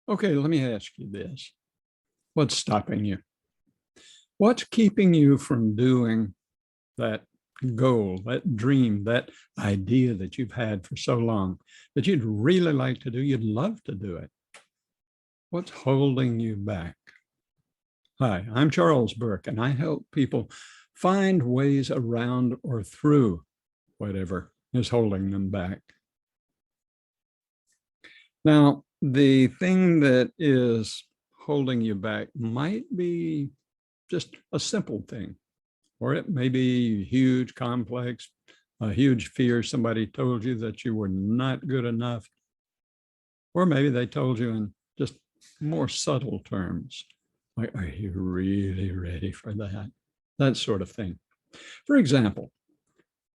Okay, let me ask you this. What's stopping you? What's keeping you from doing that goal, that dream, that idea that you've had for so long that you'd really like to do? You'd love to do it. What's holding you back? Hi, I'm Charles Burke, and I help people find ways around or through whatever is holding them back. Now, the thing that is holding you back might be just a simple thing, or it may be huge, complex, a huge fear. Somebody told you that you were not good enough, or maybe they told you in just more subtle terms, like, are you really ready for that? That sort of thing. For example,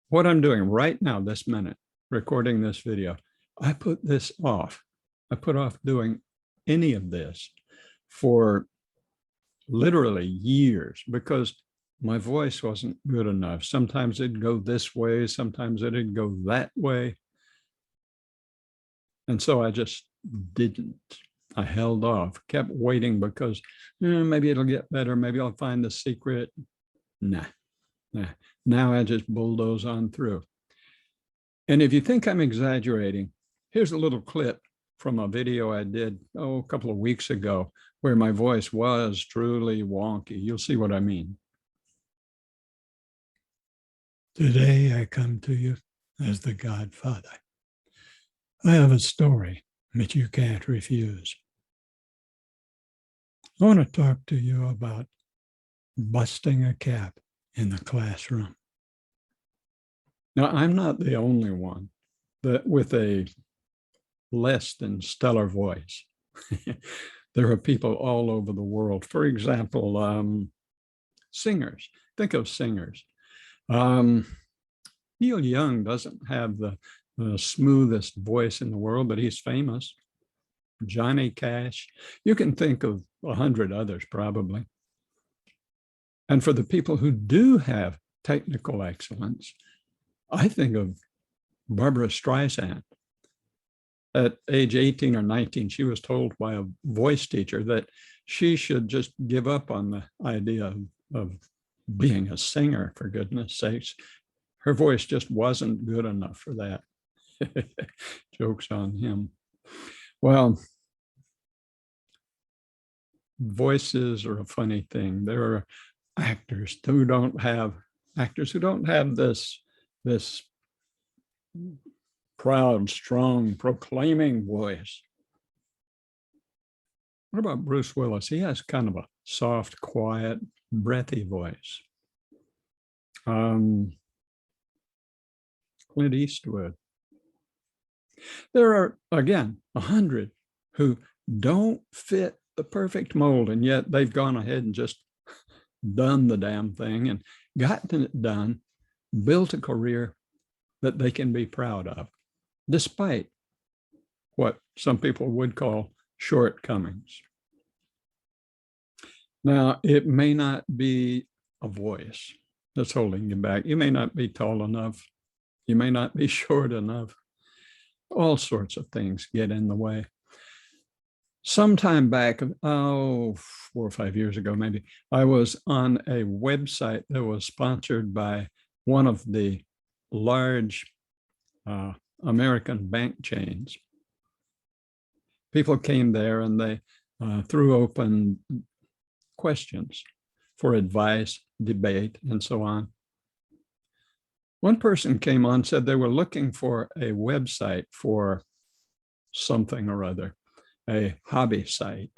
what I'm doing right now, this minute, recording this video, I put this off. I put off doing any of this for literally years because my voice wasn't good enough. Sometimes it'd go this way, sometimes it'd go that way. And so I just didn't. I held off, kept waiting because maybe it'll get better. Maybe I'll find the secret. Nah. Now I just bulldoze on through. And if you think I'm exaggerating, here's a little clip from a video I did, a couple of weeks ago, where my voice was truly wonky. You'll see what I mean. Today I come to you as the Godfather. I have a story that you can't refuse. I want to talk to you about busting a cap in the classroom. Now, I'm not the only one with a less than stellar voice. There are people all over the world. For example, singers. Think of singers. Neil Young doesn't have the smoothest voice in the world, but he's famous. Johnny Cash. You can think of 100 others probably. And for the people who do have technical excellence, I think of Barbara Streisand. At age 18 or 19, she was told by a voice teacher that she should just give up on the idea of being a singer, for goodness sakes. Her voice just wasn't good enough for that. Joke's on him. Well, voices are a funny thing. There are actors who don't have this proud, strong, proclaiming voice. What about Bruce Willis? He has kind of a soft, quiet, breathy voice. Clint Eastwood. There are, again, 100 who don't fit the perfect mold, and yet they've gone ahead and just done the damn thing and gotten it done, built a career that they can be proud of, despite what some people would call shortcomings. Now, it may not be a voice that's holding you back. You may not be tall enough. You may not be short enough. All sorts of things get in the way. Sometime back, 4 or 5 years ago, maybe, I was on a website that was sponsored by one of the large American bank chains. People came there and they threw open questions for advice, debate, and so on. One person came on, said they were looking for a website for something or other, a hobby site.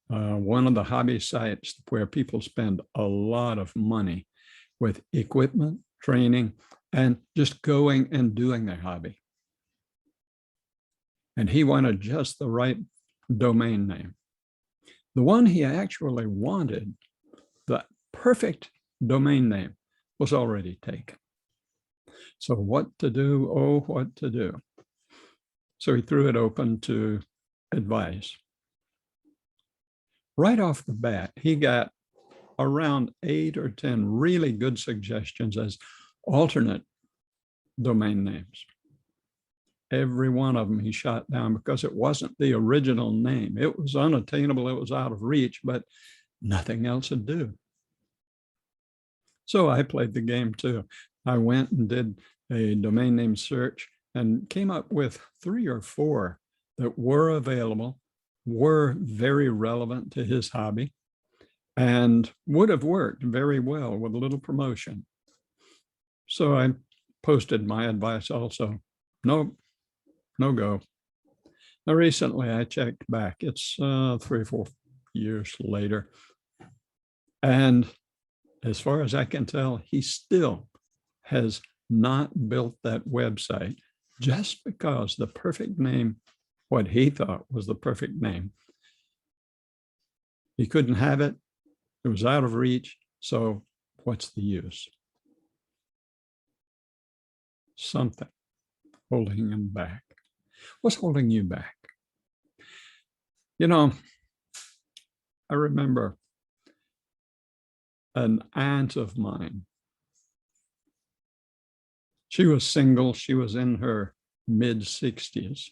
One of the hobby sites where people spend a lot of money with equipment, training, and just going and doing their hobby. And he wanted just the right domain name. The one he actually wanted, the perfect domain name, was already taken. So what to do? Oh, what to do? So he threw it open to advice. Right off the bat, he got around 8 or 10 really good suggestions as alternate domain names. Every one of them he shot down because it wasn't the original name. It was unattainable. It was out of reach, but nothing else would do. So I played the game too. I went and did a domain name search and came up with 3 or 4 that were available, were very relevant to his hobby, and would have worked very well with a little promotion. So I posted my advice also. No go. Now, recently I checked back. It's 3 or 4 years later. And as far as I can tell, he still has not built that website just because the perfect name, what he thought was the perfect name, he couldn't have it. It was out of reach. So what's the use? Something holding him back. What's holding you back? You know, I remember an aunt of mine. She was single. She was in her mid-60s.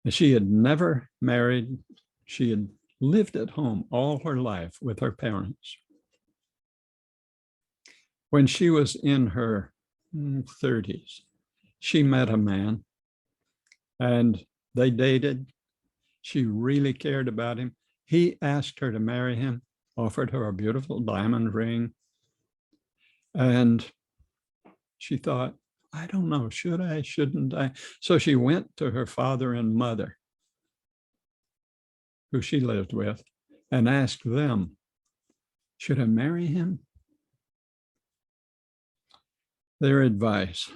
She had never married. She had lived at home all her life with her parents. When she was in her 30s, she met a man and they dated. She really cared about him. He asked her to marry him, offered her a beautiful diamond ring. And she thought, I don't know, should I, shouldn't I? So she went to her father and mother, who she lived with, and asked them, should I marry him? Their advice,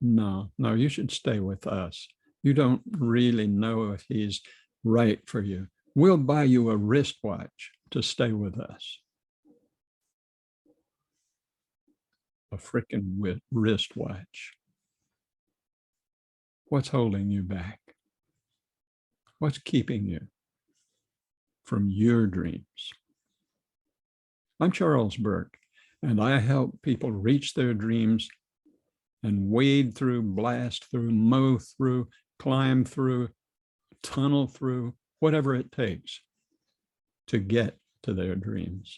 no, you should stay with us. You don't really know if he's right for you. We'll buy you a wristwatch to stay with us. A freaking wristwatch. What's holding you back? What's keeping you from your dreams? I'm Charles Burke, and I help people reach their dreams and wade through, blast through, mow through, climb through, tunnel through, whatever it takes to get to their dreams.